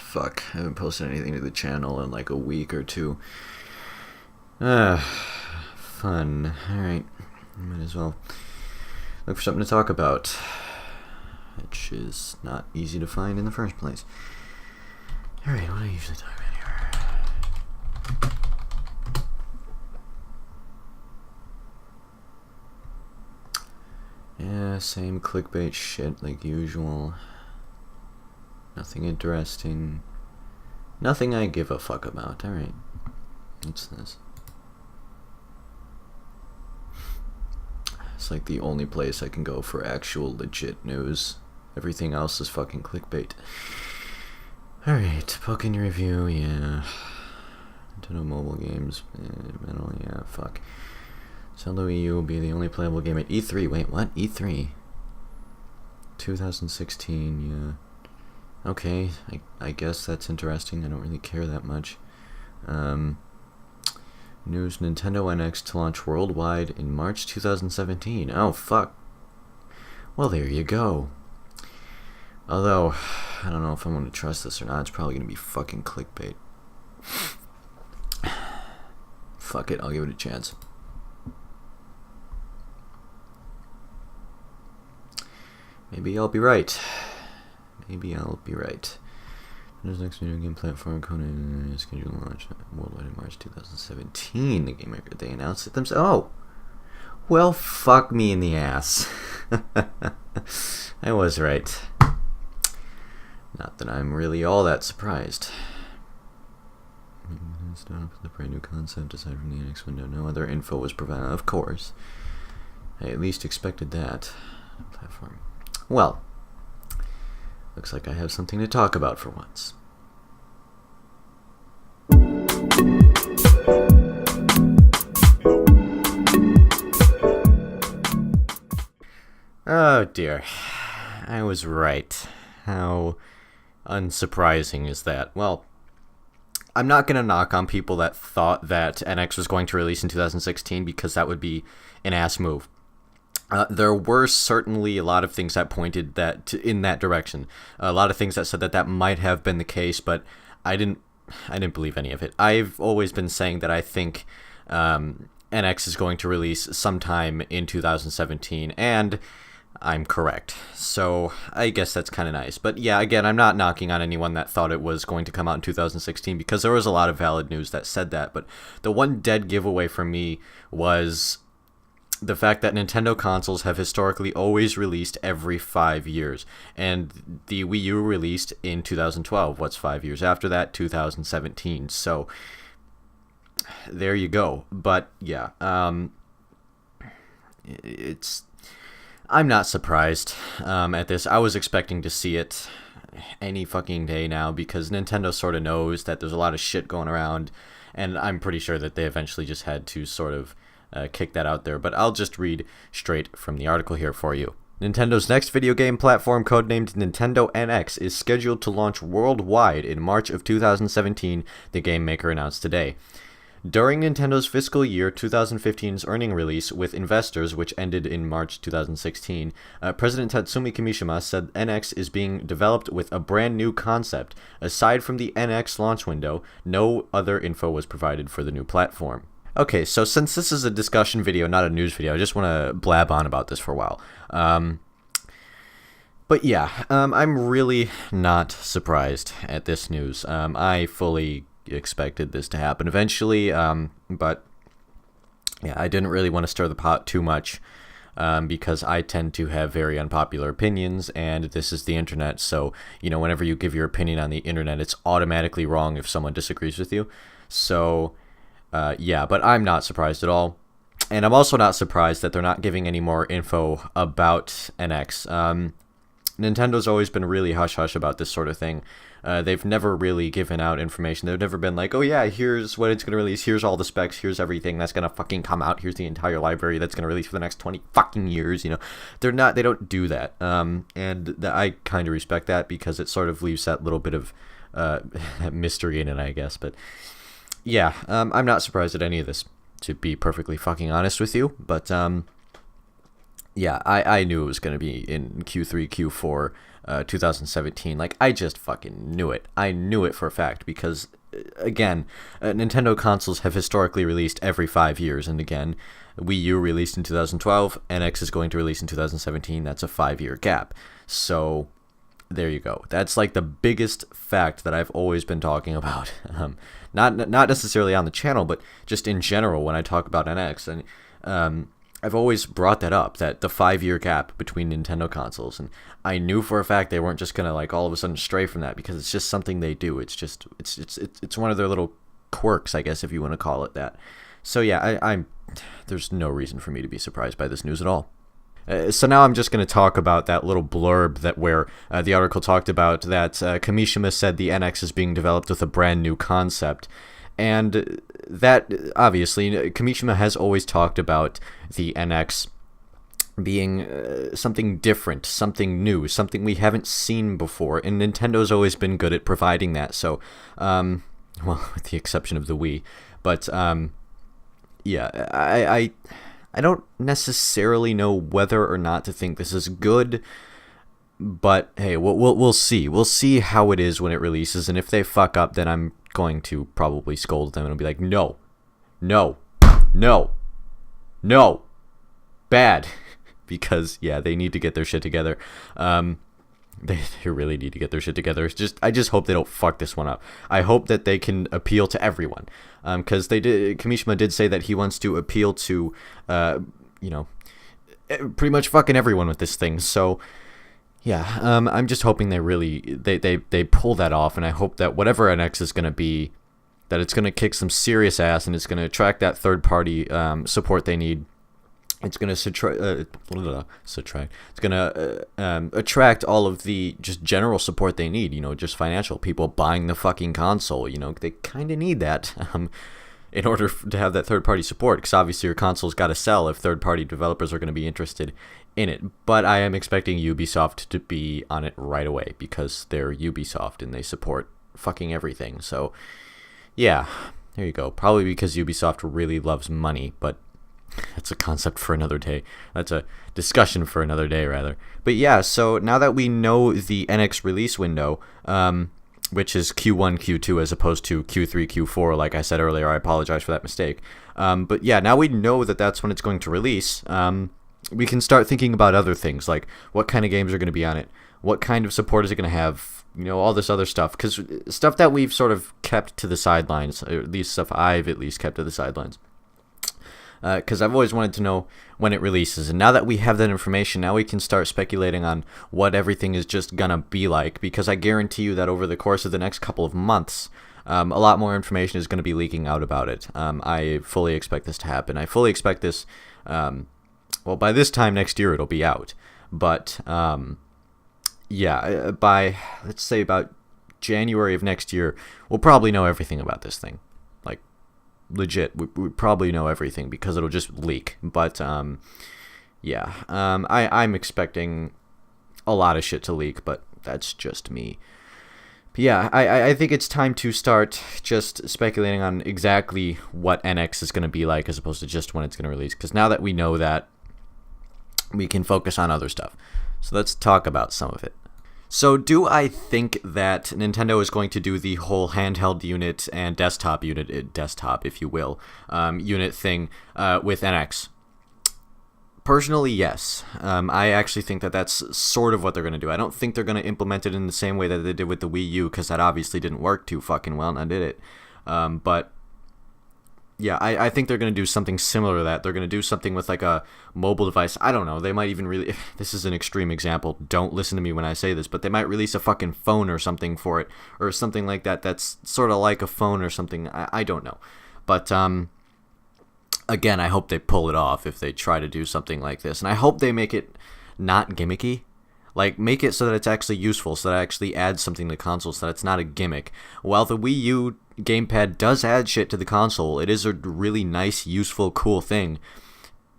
Fuck, I haven't posted anything to the channel in like a week or two. Fun. Alright, might as well look for something to talk about, which is not easy to find in the first place. Alright, what do I usually talk about here? Yeah, same clickbait shit like usual. Nothing interesting. Nothing I give a fuck about. Alright. What's this? It's like the only place I can go for actual legit news. Everything else is fucking clickbait. Alright, Pokken review, yeah. Nintendo mobile games, metal, yeah, fuck. Zelda Wii U will be the only playable game at E3. Wait, what? E3? 2016, yeah. Okay, I guess that's interesting. I don't really care that much. News: Nintendo NX to launch worldwide in March 2017. Oh, fuck. Well, there you go. Although, I don't know if I'm going to trust this or not. It's probably going to be fucking clickbait. Fuck it, I'll give it a chance. Maybe I'll be right. Maybe I'll be right. Nintendo's next video game platform Conan is scheduled to launch worldwide in March 2017. The game maker, they announced it themselves. Oh! Well, fuck me in the ass. I was right. Not that I'm really all that surprised. Stop with a brand new concept aside from the NX window. No other info was provided. Of course. I at least expected that. Platform. Well, looks like I have something to talk about for once. Oh dear. I was right. How unsurprising is that? Well, I'm not going to knock on people that thought that NX was going to release in 2016 because that would be an ass move. There were certainly a lot of things that pointed in that direction. A lot of things that said that that might have been the case, but I didn't believe any of it. I've always been saying that I think NX is going to release sometime in 2017, and I'm correct. So I guess that's kind of nice. But yeah, again, I'm not knocking on anyone that thought it was going to come out in 2016 because there was a lot of valid news that said that. But the one dead giveaway for me was the fact that Nintendo consoles have historically always released every 5 years, and the Wii U released in 2012. What's 5 years after that? 2017. So there you go. But yeah, I'm not surprised at this. I was expecting to see it any fucking day now because Nintendo sort of knows that there's a lot of shit going around, and I'm pretty sure that they eventually just had to sort of kick that out there, but I'll just read straight from the article here for you. Nintendo's next video game platform, codenamed Nintendo NX, is scheduled to launch worldwide in March of 2017, the game maker announced today. During Nintendo's fiscal year 2015's earnings release with investors, which ended in March 2016, President Tatsumi Kimishima said NX is being developed with a brand new concept. Aside from the NX launch window, no other info was provided for the new platform. Okay, so since this is a discussion video, not a news video, I just want to blab on about this for a while. But yeah, I'm really not surprised at this news. I fully expected this to happen eventually, but yeah, I didn't really want to stir the pot too much because I tend to have very unpopular opinions, and this is the internet, so, you know, whenever you give your opinion on the internet, it's automatically wrong if someone disagrees with you. So yeah, but I'm not surprised at all. And I'm also not surprised that they're not giving any more info about NX. Nintendo's always been really hush-hush about this sort of thing. They've never really given out information. They've never been like, oh yeah, here's what it's going to release, here's all the specs, here's everything that's going to fucking come out, here's the entire library that's going to release for the next 20 fucking years, you know. They don't do that. I kind of respect that because it sort of leaves that little bit of mystery in it, I guess. But yeah, I'm not surprised at any of this, to be perfectly fucking honest with you. But yeah, I knew it was going to be in Q3, Q4, 2017. Like, I just fucking knew it. I knew it for a fact because, again, Nintendo consoles have historically released every 5 years, and again, Wii U released in 2012, NX is going to release in 2017. That's a 5-year gap. So, there you go. That's like the biggest fact that I've always been talking about. Not necessarily on the channel, but just in general when I talk about NX. And I've always brought that up, that the 5-year gap between Nintendo consoles, and I knew for a fact they weren't just gonna like all of a sudden stray from that because it's just something they do. It's just it's one of their little quirks, I guess, if you want to call it that. So yeah, I'm there's no reason for me to be surprised by this news at all. So now I'm just going to talk about that little blurb that where the article talked about that Kamishima said the NX is being developed with a brand new concept. And that, obviously, Kamishima has always talked about the NX being something different, something new, something we haven't seen before. And Nintendo's always been good at providing that. So, well, with the exception of the Wii. But, yeah, I don't necessarily know whether or not to think this is good, but hey, we'll see. We'll see how it is when it releases, and if they fuck up, then I'm going to probably scold them and be like, no, bad, because yeah, they need to get their shit together. They really need to get their shit together. I just hope they don't fuck this one up. I hope that they can appeal to everyone. Because Kamishima did say that he wants to appeal to, pretty much fucking everyone with this thing. So, yeah, I'm just hoping they pull that off, and I hope that whatever NX is gonna be, that it's gonna kick some serious ass, and it's gonna attract that third party support they need. It's going to It's going to attract all of the just general support they need, just financial people buying the fucking console. They kind of need that in order to have that third-party support, because obviously your console's got to sell if third-party developers are going to be interested in it. But I am expecting Ubisoft to be on it right away because they're Ubisoft and they support fucking everything. So, yeah, there you go. Probably because Ubisoft really loves money, but that's a concept for another day. That's a discussion for another day, rather. But yeah, so now that we know the NX release window, which is Q1, Q2 as opposed to Q3, Q4, like I said earlier, I apologize for that mistake. But yeah, now we know that that's when it's going to release. We can start thinking about other things, like what kind of games are going to be on it, what kind of support is it going to have, all this other stuff. Because stuff that we've sort of kept to the sidelines, or at least stuff I've at least kept to the sidelines. Because I've always wanted to know when it releases. And now that we have that information, now we can start speculating on what everything is just going to be like. Because I guarantee you that over the course of the next couple of months, a lot more information is going to be leaking out about it. I fully expect this to happen. I fully expect this, by this time next year it'll be out. But, yeah, by, let's say about January of next year, we'll probably know everything about this thing. Legit, we probably know everything because it'll just leak. But yeah, I'm expecting a lot of shit to leak, but that's just me. But yeah, I think it's time to start just speculating on exactly what NX is going to be like as opposed to just when it's going to release, because now that we know that, we can focus on other stuff. So let's talk about some of it. So do I think that Nintendo is going to do the whole handheld unit and desktop unit, desktop if you will, unit thing with NX? Personally, yes. I actually think that that's sort of what they're going to do. I don't think they're going to implement it in the same way that they did with the Wii U, because that obviously didn't work too fucking well, and I did it. But yeah, I think they're going to do something similar to that. They're going to do something with like a mobile device. I don't know. They might even really... This is an extreme example. Don't listen to me when I say this, but they might release a fucking phone or something for it, or something like that that's sort of like a phone or something. I don't know. But, again, I hope they pull it off if they try to do something like this. And I hope they make it not gimmicky. Like, make it so that it's actually useful, so that it actually adds something to the console, so that it's not a gimmick. While the Wii U gamepad does add shit to the console, it is a really nice, useful, cool thing.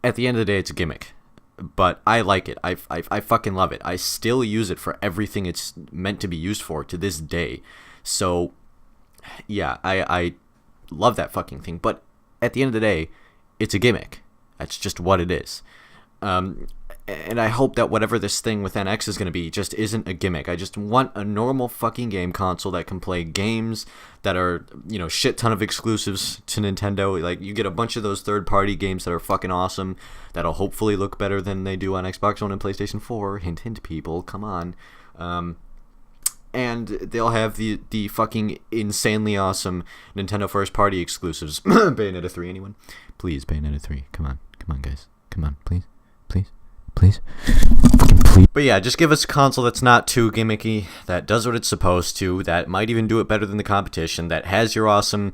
At the end of the day, it's a gimmick. But I like it. I fucking love it. I still use it for everything it's meant to be used for to this day. So, yeah, I love that fucking thing. But at the end of the day, it's a gimmick. That's just what it is. And I hope that whatever this thing with NX is going to be just isn't a gimmick. I just want a normal fucking game console that can play games that are, shit ton of exclusives to Nintendo. Like, you get a bunch of those third-party games that are fucking awesome, that'll hopefully look better than they do on Xbox One and PlayStation 4. Hint, hint, people. Come on. And they'll have the fucking insanely awesome Nintendo first-party exclusives. Bayonetta 3, anyone? Please, Bayonetta 3. Come on, guys. Come on, please. But yeah, just give us a console that's not too gimmicky, that does what it's supposed to, that might even do it better than the competition, that has your awesome,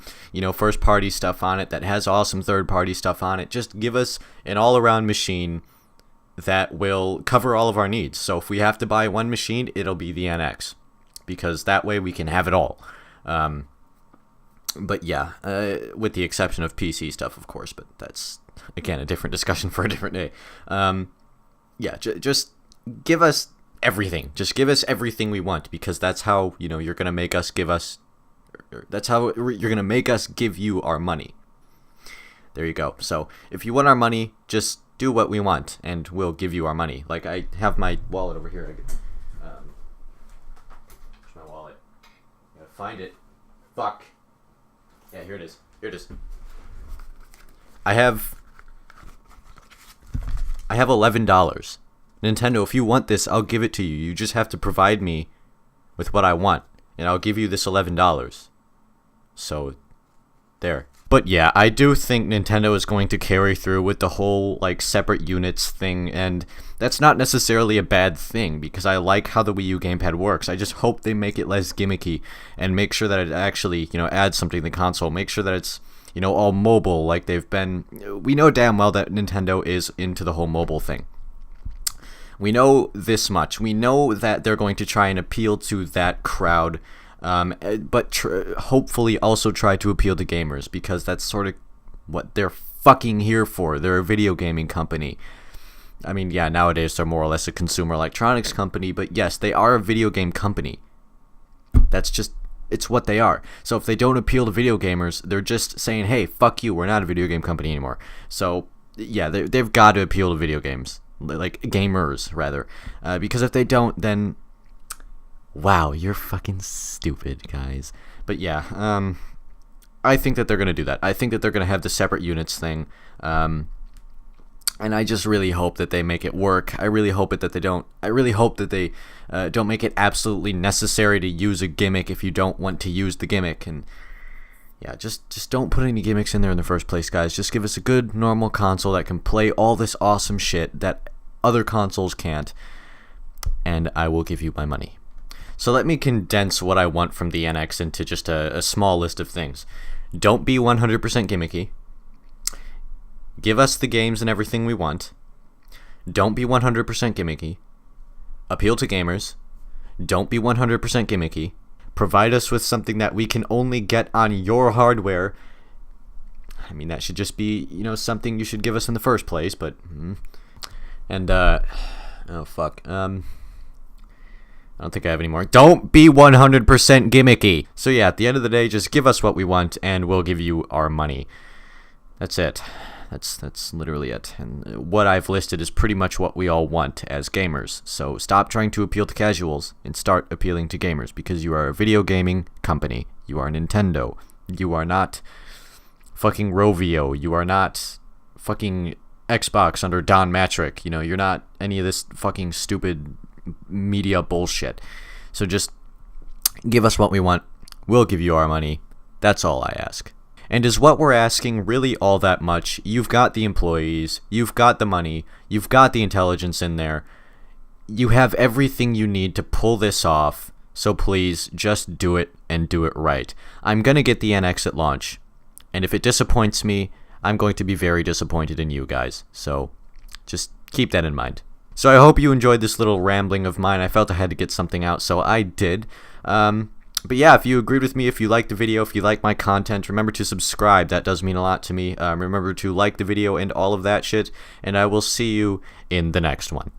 first-party stuff on it, that has awesome third-party stuff on it. Just give us an all-around machine that will cover all of our needs. So if we have to buy one machine, it'll be the NX, because that way we can have it all. But yeah, with the exception of PC stuff, of course, but that's, again, a different discussion for a different day. Yeah, just give us everything. Just give us everything we want, because that's how, you're going to make us give us... That's how you're going to make us give you our money. There you go. So, if you want our money, just do what we want, and we'll give you our money. Like, I have my wallet over here. Where's my wallet? I gotta find it. Fuck. Yeah, here it is. I have $11. Nintendo, if you want this, I'll give it to you. You just have to provide me with what I want, and I'll give you this $11. So, there. But yeah, I do think Nintendo is going to carry through with the whole, separate units thing, and that's not necessarily a bad thing, because I like how the Wii U gamepad works. I just hope they make it less gimmicky, and make sure that it actually, adds something to the console. Make sure that it's, all mobile like they've been. We know damn well that Nintendo is into the whole mobile thing. We know this much. We know that they're going to try and appeal to that crowd, but hopefully also try to appeal to gamers, because that's sort of what they're fucking here for. They're a video gaming company. I mean, yeah, nowadays they're more or less a consumer electronics company, but yes, they are a video game company. That's just... It's what they are. So if they don't appeal to video gamers, they're just saying, hey, fuck you, we're not a video game company anymore. So, yeah, they've got to appeal to video games. Like, gamers, rather. Because if they don't, then... Wow, you're fucking stupid, guys. But yeah, I think that they're going to do that. I think that they're going to have the separate units thing. And I just really hope that they make it work. I really hope that they don't. I really hope that they don't make it absolutely necessary to use a gimmick if you don't want to use the gimmick. And yeah, just don't put any gimmicks in there in the first place, guys. Just give us a good, normal console that can play all this awesome shit that other consoles can't, and I will give you my money. So let me condense what I want from the NX into just a small list of things. Don't be 100% gimmicky. Give us the games and everything we want. Don't be 100% gimmicky. Appeal to gamers. Don't be 100% gimmicky. Provide us with something that we can only get on your hardware. I mean, that should just be, something you should give us in the first place, but... And, oh, fuck. I don't think I have any more. Don't be 100% gimmicky. So yeah, at the end of the day, just give us what we want, and we'll give you our money. That's it. That's literally it. And what I've listed is pretty much what we all want as gamers. So stop trying to appeal to casuals and start appealing to gamers, because you are a video gaming company. You are Nintendo. You are not fucking Rovio. You are not fucking Xbox under Don Matrick. You're not any of this fucking stupid media bullshit. So just give us what we want. We'll give you our money. That's all I ask. And is what we're asking really all that much? You've got the employees, you've got the money, you've got the intelligence in there. You have everything you need to pull this off, so please just do it and do it right. I'm gonna get the NX at launch, and if it disappoints me, I'm going to be very disappointed in you guys. So just keep that in mind. So I hope you enjoyed this little rambling of mine. I felt I had to get something out, so I did. But yeah, if you agreed with me, if you liked the video, if you like my content, remember to subscribe. That does mean a lot to me. Remember to like the video and all of that shit, and I will see you in the next one.